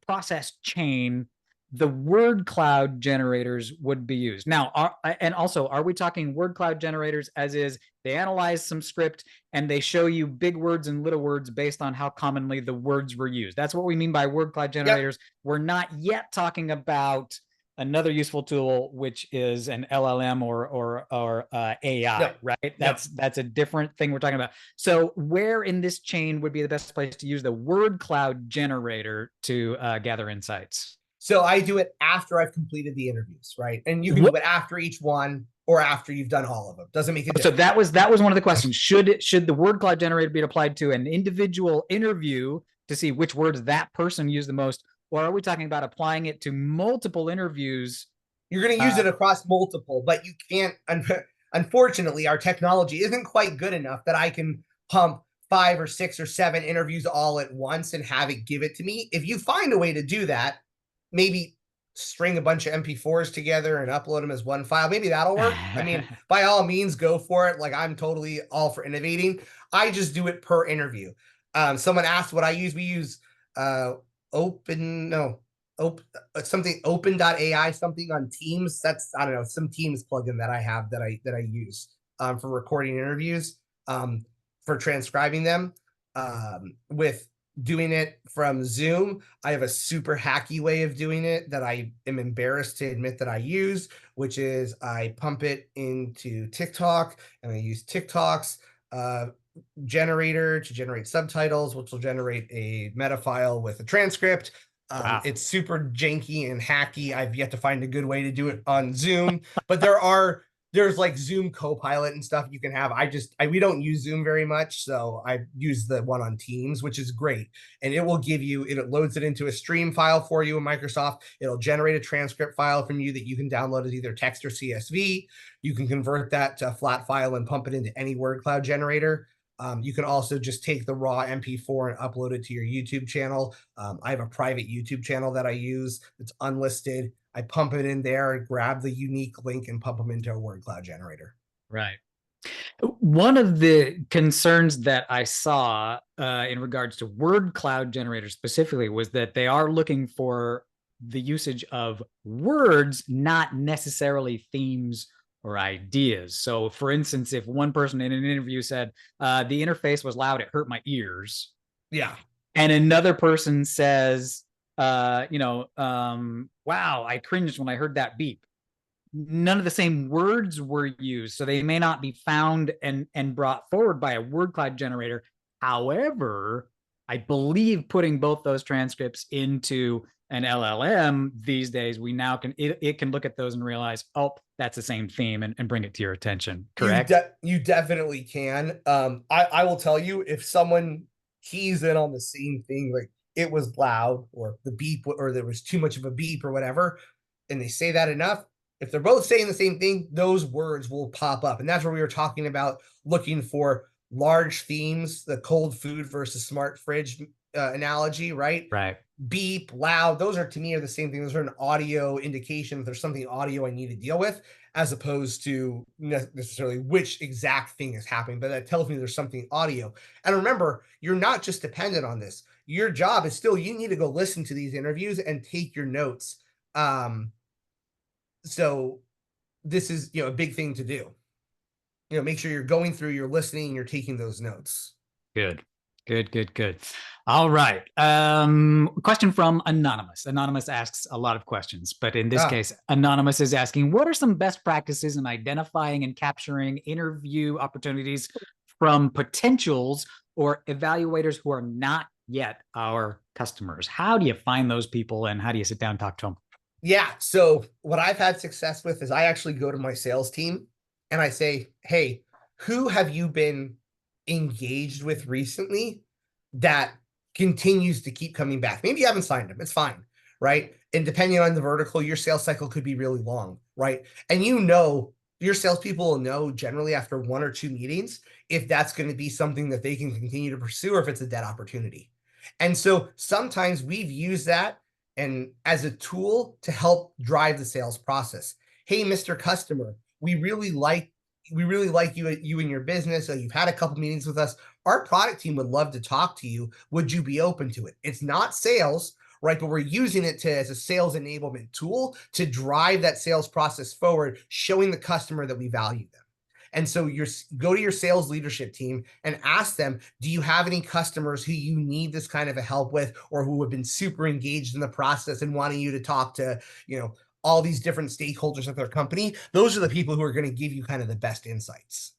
process chain the word cloud generators would be used? Now, are we talking word cloud generators as is they analyze some script and they show you big words and little words based on how commonly the words were used? That's what we mean by word cloud generators. Yep. We're not yet talking about another useful tool, which is an LLM or AI, yep. Right? That's a different thing we're talking about. So where in this chain would be the best place to use the word cloud generator to gather insights? So I do it after I've completed the interviews, right? And you can do it after each one or after you've done all of them. Doesn't make a difference. So that was one of the questions. Should the word cloud generator be applied to an individual interview to see which words that person used the most? Or are we talking about applying it to multiple interviews? You're going to use it across multiple, but you can't. Unfortunately, our technology isn't quite good enough that I can pump 5 or 6 or 7 interviews all at once and have it give it to me. If you find a way to do that, maybe string a bunch of MP4s together and upload them as one file. Maybe that'll work. I mean, by all means, go for it. Like, I'm totally all for innovating. I just do it per interview. Someone asked what I use. We use open, no, open, something open.ai, something on Teams. That's, I don't know, some Teams plugin that I have that I use for recording interviews, for transcribing them. With doing it from Zoom, I have a super hacky way of doing it that I am embarrassed to admit that I use, which is I pump it into TikTok, and I use TikTok's generator to generate subtitles, which will generate a meta file with a transcript. Wow. It's super janky and hacky. I've yet to find a good way to do it on Zoom, but there's like Zoom Copilot and stuff you can have. We don't use Zoom very much, so I use the one on Teams, which is great. And it will give you, it loads it into a stream file for you in Microsoft. It'll generate a transcript file from you that you can download as either text or CSV. You can convert that to a flat file and pump it into any word cloud generator. You can also just take the raw MP4 and upload it to your YouTube channel. I have a private YouTube channel that I use that's unlisted. I pump it in there, grab the unique link, and pump them into a word cloud generator. Right. One of the concerns that I saw in regards to word cloud generators specifically was that they are looking for the usage of words, not necessarily themes or ideas. So, for instance, if one person in an interview said, the interface was loud, it hurt my ears. Yeah. And another person says, wow, I cringed when I heard that beep. None of the same words were used, so they may not be found and brought forward by a word cloud generator. However, I believe putting both those transcripts into an LLM these days, we now it can look at those and realize, oh, that's the same theme, and bring it to your attention. Correct? You definitely can. I will tell you, if someone keys in on the same thing, like it was loud or the beep, or there was too much of a beep or whatever, and they say that enough, if they're both saying the same thing, those words will pop up. And that's where we were talking about looking for large themes, the cold food versus smart fridge analogy, right? Right. Beep, loud, those are, to me, are the same thing. Those are an audio indication if there's something audio I need to deal with, as opposed to necessarily which exact thing is happening. But that tells me there's something audio. And remember, you're not just dependent on this. Your job is still, you need to go listen to these interviews and take your notes. So this is, a big thing to do. Make sure you're going through, you're listening, and you're taking those notes. Good. All right. Question from Anonymous. Anonymous asks a lot of questions, but in this case, Anonymous is asking, what are some best practices in identifying and capturing interview opportunities from potentials or evaluators who are not yet our customers? How do you find those people, and how do you sit down and talk to them? Yeah. So what I've had success with is I actually go to my sales team and I say, hey, who have you been engaged with recently that continues to keep coming back? Maybe you haven't signed them. It's fine. Right. And depending on the vertical, your sales cycle could be really long. Right. And your salespeople will know generally after 1 or 2 meetings if that's going to be something that they can continue to pursue or if it's a dead opportunity. And so sometimes we've used that and as a tool to help drive the sales process. Hey, Mr. Customer, we really like you and your business. So you've had a couple meetings with us. Our product team would love to talk to you. Would you be open to it? It's not sales, right? But we're using it as a sales enablement tool to drive that sales process forward, showing the customer that we value them. And so go to your sales leadership team and ask them, do you have any customers who you need this kind of a help with, or who have been super engaged in the process and wanting you to talk to, all these different stakeholders of their company? Those are the people who are going to give you kind of the best insights.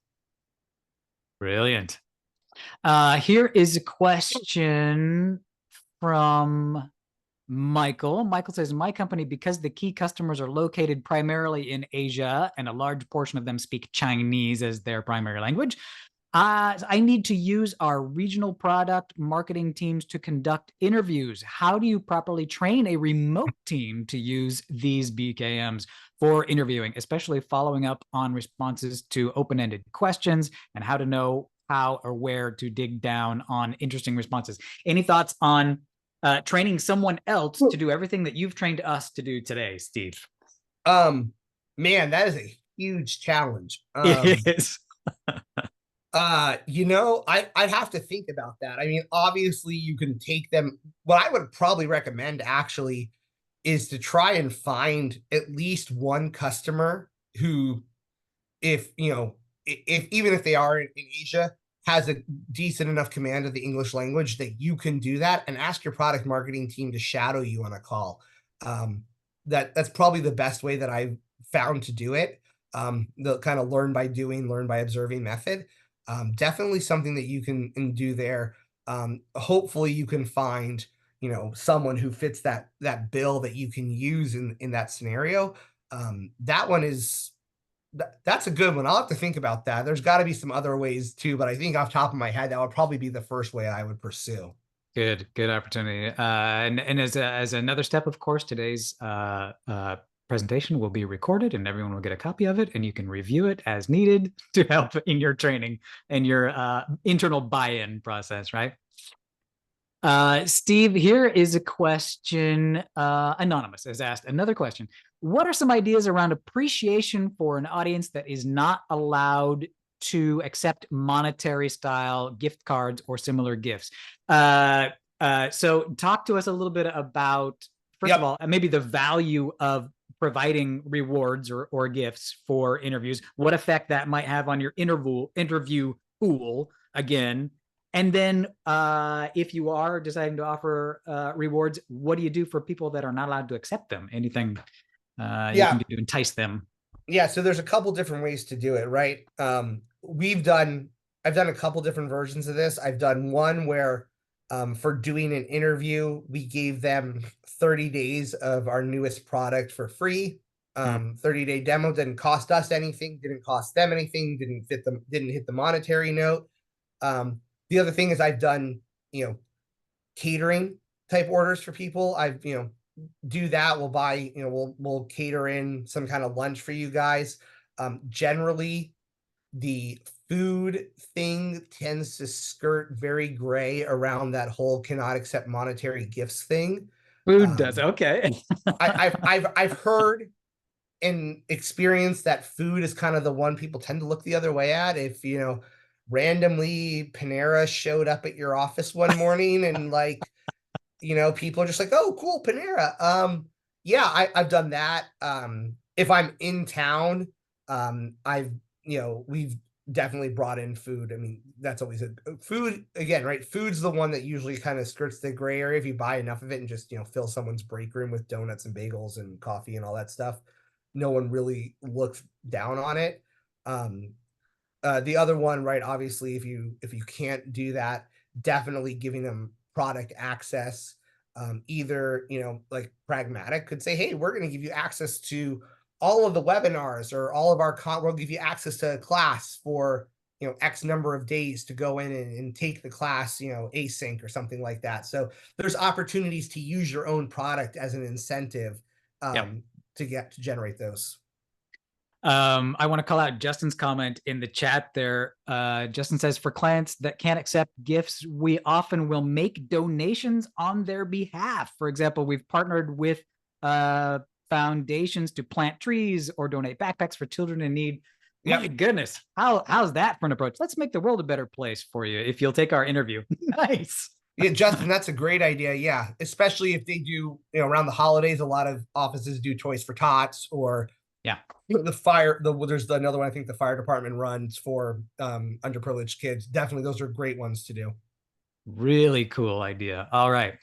Brilliant. Here is a question from Michael. Michael says, my company, because the key customers are located primarily in Asia and a large portion of them speak Chinese as their primary language, I need to use our regional product marketing teams to conduct interviews. How do you properly train a remote team to use these BKMs for interviewing, especially following up on responses to open-ended questions and how to know how or where to dig down on interesting responses? Any thoughts on training someone else to do everything that you've trained us to do today, Steve? Man, that is a huge challenge. It is. I'd have to think about that. I mean, obviously you can take them. What I would probably recommend actually is to try and find at least one customer who, if even if they are in Asia, has a decent enough command of the English language that you can do that, and ask your product marketing team to shadow you on a call. That's probably the best way that I've found to do it. The kind of learn by doing, learn by observing method. Definitely something that you can do there. Hopefully you can find, someone who fits that bill that you can use in that scenario. That one is that's a good one. I'll have to think about that. There's got to be some other ways too, but I think off the top of my head, that would probably be the first way I would pursue. Good opportunity. And as another step, of course, today's presentation will be recorded and everyone will get a copy of it and you can review it as needed to help in your training and your internal buy-in process, right? Steve, here is a question. Anonymous has asked another question. What are some ideas around appreciation for an audience that is not allowed to accept monetary style gift cards or similar gifts? So talk to us a little bit about, first of all, maybe the value of providing rewards or gifts for interviews, what effect that might have on your interview pool again. And then if you are deciding to offer rewards, what do you do for people that are not allowed to accept them? Anything you can do to entice them? Yeah, so there's a couple different ways to do it, right? I've done a couple different versions of this. I've done one where for doing an interview, we gave them 30 days of our newest product for free. 30-day demo didn't cost us anything, didn't cost them anything, didn't hit the monetary note. The other thing is I've done, catering type orders for people. I've, do that. We'll buy, we'll cater in some kind of lunch for you guys. Generally, the food thing tends to skirt very gray around that whole cannot accept monetary gifts thing. Food does, okay. I've heard and experienced that food is kind of the one people tend to look the other way at. If randomly Panera showed up at your office one morning and people are just like, oh, cool, Panera. Yeah, I've done that. If I'm in town, we've definitely brought in food. I mean, that's always food again, right? Food's the one that usually kind of skirts the gray area. If you buy enough of it and just, fill someone's break room with donuts and bagels and coffee and all that stuff, no one really looks down on it. The other one, right? Obviously, if you can't do that, definitely giving them product access. Either, like Pragmatic could say, hey, we're going to give you access to all of the webinars or all of our we'll give you access to a class for, X number of days to go in and take the class, async or something like that. So there's opportunities to use your own product as an incentive to generate those. I want to call out Justin's comment in the chat there. Justin says, for clients that can't accept gifts, we often will make donations on their behalf. For example, we've partnered with foundations to plant trees or donate backpacks for children in need. My goodness, how's that for an approach? Let's make the world a better place for you if you'll take our interview. Nice. Yeah, Justin, that's a great idea. Yeah, especially if they do, around the holidays, a lot of offices do Toys for Tots or there's another one I think the fire department runs for underprivileged kids. Definitely, those are great ones to do. Really cool idea. All right.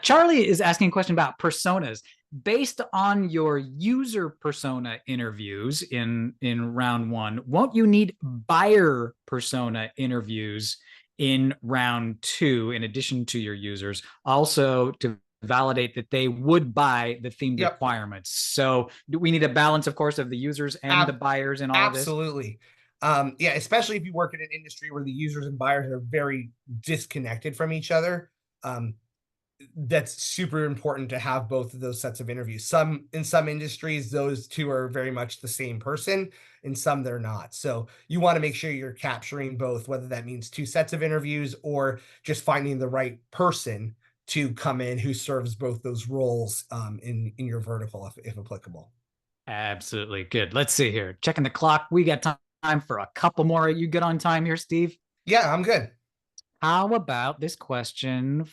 Charlie is asking a question about personas. Based on your user persona interviews in round one, won't you need buyer persona interviews in round two, in addition to your users, also to validate that they would buy the themed requirements? So do we need a balance, of course, of the users and the buyers in all of this? Absolutely. Yeah, especially if you work in an industry where the users and buyers are very disconnected from each other. Um, that's super important to have both of those sets of interviews. In some industries, those two are very much the same person. In some, they're not. So you want to make sure you're capturing both, whether that means two sets of interviews or just finding the right person to come in who serves both those roles in your vertical, if applicable. Absolutely. Good. Let's see here. Checking the clock. We got time for a couple more. Are you good on time here, Steve? Yeah, I'm good. How about this question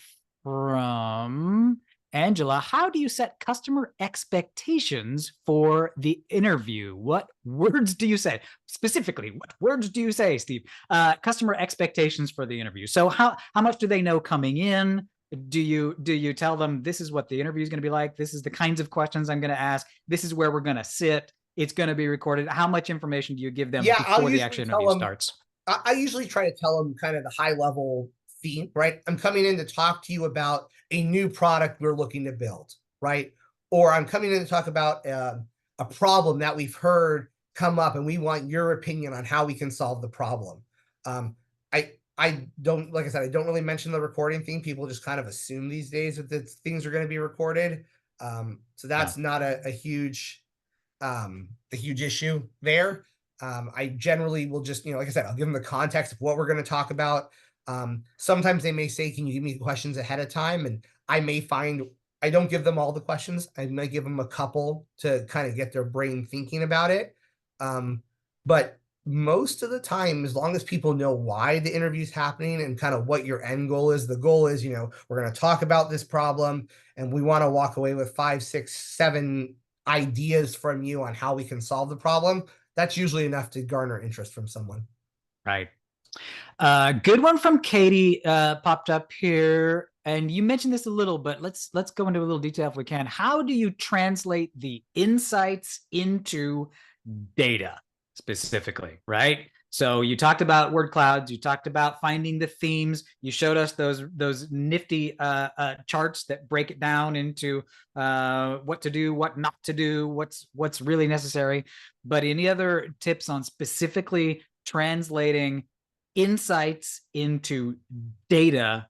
from Angela? How do you set customer expectations for the interview? What words do you say? Specifically, what words do you say, Steve? Customer expectations for the interview. So how much do they know coming in? Do you tell them this is what the interview is going to be like? This is the kinds of questions I'm going to ask. This is where we're going to sit. It's going to be recorded. How much information do you give them Yeah, I'll before the usually actual tell interview them. starts? I usually try to tell them kind of the high level theme, right? I'm coming in to talk to you about a new product we're looking to build, right? Or I'm coming in to talk about a problem that we've heard come up, and we want your opinion on how we can solve the problem. I don't, like I said, I don't really mention the recording thing. People just kind of assume these days that things are going to be recorded. So that's not a huge issue there. I generally will just, like I said, I'll give them the context of what we're going to talk about. Sometimes they may say, can you give me questions ahead of time? And I may find I don't give them all the questions. I might give them a couple to kind of get their brain thinking about it. But most of the time, as long as people know why the interview is happening and kind of what your end goal is, the goal is, we're going to talk about this problem and we want to walk away with 5, 6, 7 ideas from you on how we can solve the problem. That's usually enough to garner interest from someone. Right. Good one from Katie popped up here, and you mentioned this a little, but let's go into a little detail if we can. How do you translate the insights into data specifically, right? So you talked about word clouds, you talked about finding the themes, you showed us those nifty charts that break it down into what to do, what not to do, what's really necessary. But any other tips on specifically translating insights into data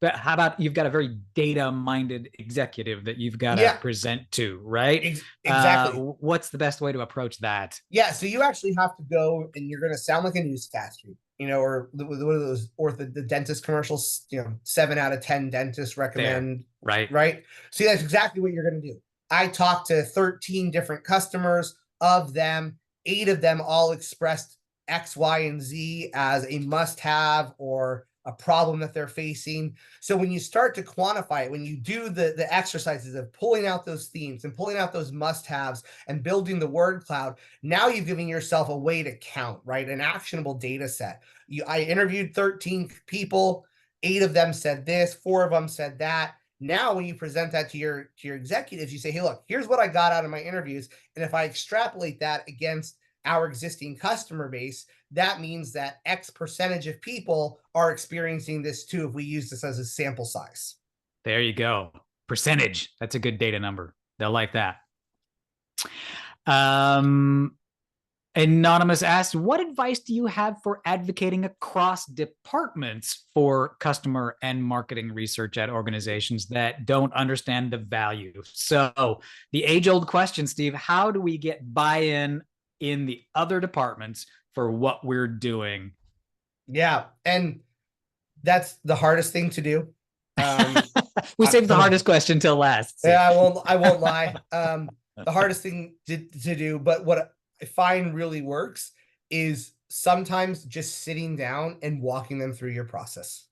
but how about you've got a very data minded executive that you've got to present to, right? Exactly. What's the best way to approach that? Yeah, so you actually have to go, and you're going to sound like a newscaster, or one of those the dentist commercials, 7 out of 10 dentists recommend, right? See, that's exactly what you're going to do. I talked to 13 different customers. Of them, 8 of them all expressed X, Y, and Z as a must-have or a problem that they're facing. So when you start to quantify it, when you do the exercises of pulling out those themes and pulling out those must-haves and building the word cloud, now you've given yourself a way to count, right? An actionable data set. I interviewed 13 people, 8 of them said this, 4 of them said that. Now, when you present that to your executives, you say, hey, look, here's what I got out of my interviews. And if I extrapolate that against our existing customer base, that means that X percentage of people are experiencing this too, if we use this as a sample size. There you go. Percentage. That's a good data number. They'll like that. Anonymous asked, what advice do you have for advocating across departments for customer and marketing research at organizations that don't understand the value? So the age-old question, Steve, how do we get buy-in in the other departments for what we're doing? Yeah, and that's the hardest thing to do. We saved the hardest question till last. Yeah, I won't lie. The hardest thing to do, but what I find really works is sometimes just sitting down and walking them through your process.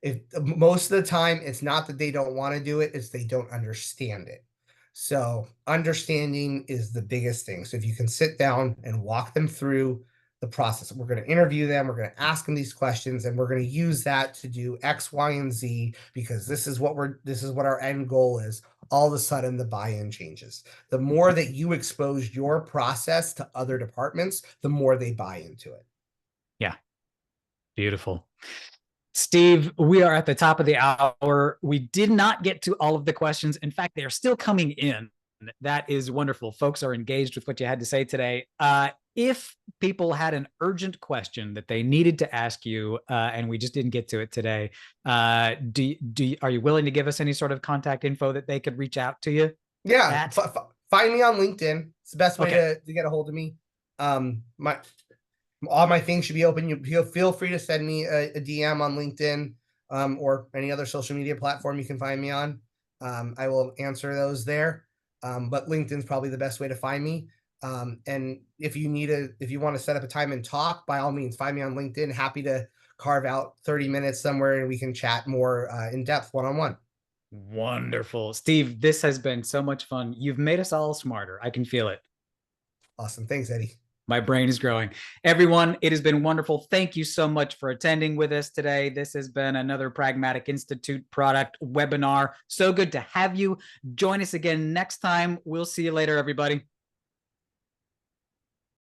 If most of the time it's not that they don't want to do it, it's they don't understand it. So understanding is the biggest thing. So if you can sit down and walk them through the process, we're going to interview them, we're going to ask them these questions, and we're going to use that to do X, Y, and Z because this is what our end goal is. All of a sudden the buy-in changes. The more that you expose your process to other departments, the more they buy into it. Yeah. Beautiful. Steve, we are at the top of the hour. We did not get to all of the questions. In fact, they are still coming in. That is wonderful. Folks are engaged with what you had to say today. if people had an urgent question that they needed to ask you, and we just didn't get to it today, are you willing to give us any sort of contact info that they could reach out to you? Yeah, find me on LinkedIn. It's the best way to get a hold of me. All my things should be open. You feel free to send me a DM on LinkedIn, or any other social media platform you can find me on. I will answer those there. But LinkedIn's probably the best way to find me. And if you want to set up a time and talk, by all means, find me on LinkedIn. Happy to carve out 30 minutes somewhere and we can chat more in depth one-on-one. Wonderful. Steve, this has been so much fun. You've made us all smarter. I can feel it. Awesome. Thanks, Eddie. My brain is growing. Everyone, it has been wonderful. Thank you so much for attending with us today. This has been another Pragmatic Institute product webinar. So good to have you. Join us again next time. We'll see you later, everybody.